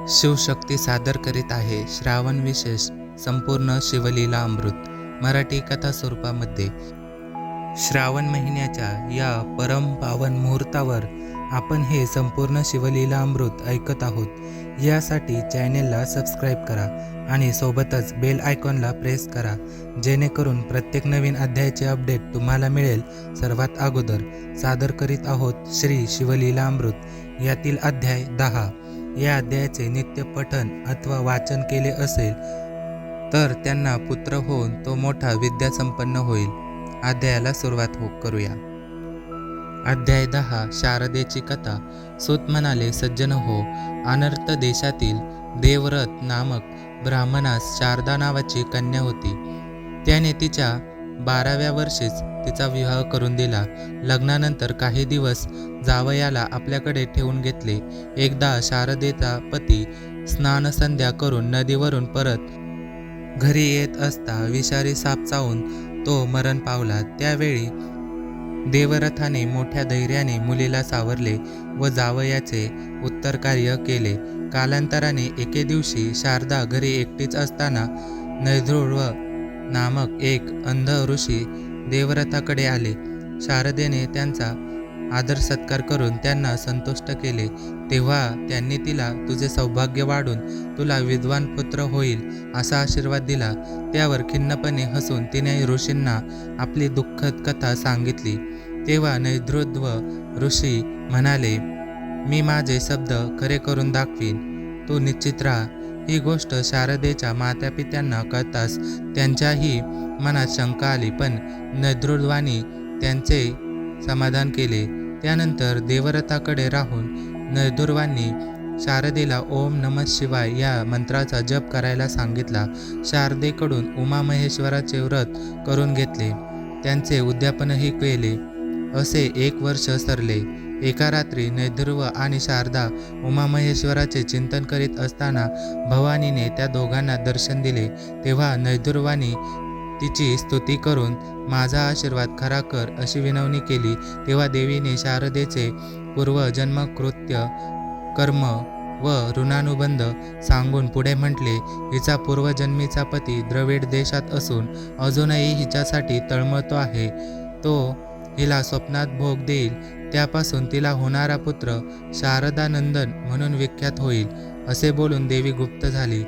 शिवशक्ती सादर करीत आहे श्रावण विशेष संपूर्ण शिवलीला अमृत मराठी कथा स्वरूपामध्ये। श्रावण महिन्याच्या या परम पावन मुहूर्तावर आपण हे संपूर्ण शिवलीला अमृत ऐकत आहोत। यासाठी चॅनेलला सबस्क्राईब करा आणि सोबतच बेल आयकॉनला प्रेस करा, जेणेकरून प्रत्येक नवीन अध्यायाचे अपडेट तुम्हाला मिळेल सर्वात अगोदर। सादर करीत आहोत श्री शिवलीला अमृत यातील अध्याय 10। या अध्यायाचे नित्य पठन अथवा वाचन केले असेल तर त्यांना पुत्र होऊन तो मोठा विद्यासंपन्न होईल। अध्यायाला सुरुवात करूया। अध्याय 10 शारदेची कथा। सूत म्हणाले, सज्जन हो, अनर्थ देशातील देवव्रत नामक ब्राह्मणास शारदा नावाची कन्या होती। त्याने तिच्या 12व्या वर्षीच तिचा विवाह करून दिला। लग्नानंतर काही दिवस जावयाला आपल्याकडे ठेवून घेतले। एकदा शारदेचा पती स्नानसंध्या करून नदीवरून परत घरी येत असता विषारी साप चावून तो मरण पावला। त्यावेळी देवरथाने मोठ्या धैर्याने मुलीला सावरले व जावयाचे उत्तर कार्य केले। कालांतराने एके दिवशी शारदा घरी एकटीच असताना नैर्ध्रुव नामक एक अंध ऋषी देवरथाकडे आले। शारदेने त्यांचा आदर सत्कार करून त्यांना संतुष्ट केले। तेव्हा त्यांनी तिला तुझे सौभाग्य वाढून तुला विद्वान पुत्र होईल असा आशीर्वाद दिला। त्यावर खिन्नपणे हसून तिने ऋषींना आपली दुःखद कथा सांगितली। तेव्हा नैर्ध्रुव ऋषी म्हणाले, मी माझे शब्द खरे करून दाखवीन, तू निश्चित राहा। ही गोष्ट शारदेच्या मातापित्यांना कळताच त्यांच्याही मनात शंका आली, पण नैर्ध्रुवानी त्यांचे समाधान केले। त्यानंतर देवरथाकडे राहून नैर्ध्रुवांनी शारदेला ओम नमः शिवाय या मंत्राचा जप करायला सांगितला। शारदेकडून उमामहेश्वराचे व्रत करून घेतले, त्यांचे उद्यापनही केले। असे 1 वर्ष सरले। एका रात्री नैर्ध्रुव आणि शारदा उमामहेश्वराचे चिंतन करीत असताना भवानीने त्या दोघांना दर्शन दिले। तेव्हा नैर्ध्रुवानी तिची स्तुती करून माझा आशीर्वाद खरा कर अशी विनवणी केली। तेव्हा देवीने शारदेचे पूर्वजन्म कृत्य कर्म व ऋणानुबंध सांगून पुढे म्हटले, हिचा पूर्वजन्मीचा पती द्रविड देशात असून अजूनही हिच्यासाठी तळमळतो आहे। तो हिला स्वप्नात भोग देईल, त्यापासून तिला होणारा पुत्र शारदानंदन म्हणून विख्यात होईल। असे बोलून देवी गुप्त झाली।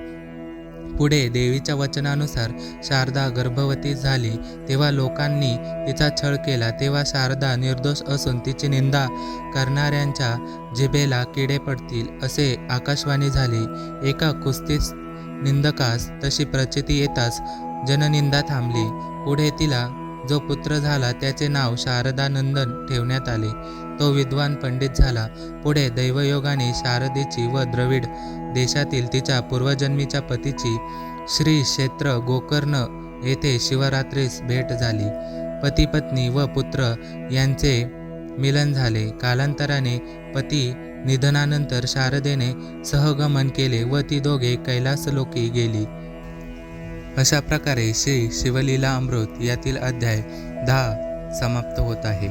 पुढे देवीच्या वचनानुसार शारदा गर्भवती झाली। तेव्हा लोकांनी तिचा छळ केला। तेव्हा शारदा निर्दोष असून तिची निंदा करणाऱ्यांच्या जिभेला किडे पडतील असे आकाशवाणी झाली। एका कुस्तीस निंदकास तशी प्रचिती येताच जननिंदा थांबली। पुढे तिला जो पुत्र झाला त्याचे नाव शारदानंदन ठेवण्यात आले। तो विद्वान पंडित झाला। पुढे दैवयोगाने शारदेची व द्रविड देशातील तिच्या पूर्वजन्मीच्या पतीची श्री क्षेत्र गोकर्ण येथे शिवरात्रीस भेट झाली। पती पत्नी व पुत्र यांचे मिलन झाले। कालांतराने पती निधनानंतर शारदेने सहगमन केले व ती दोघे कैलासलोकी गेली। अशा प्रकारे श्री शिवलीला अमृत यातील अध्याय 10 समाप्त होत आहे।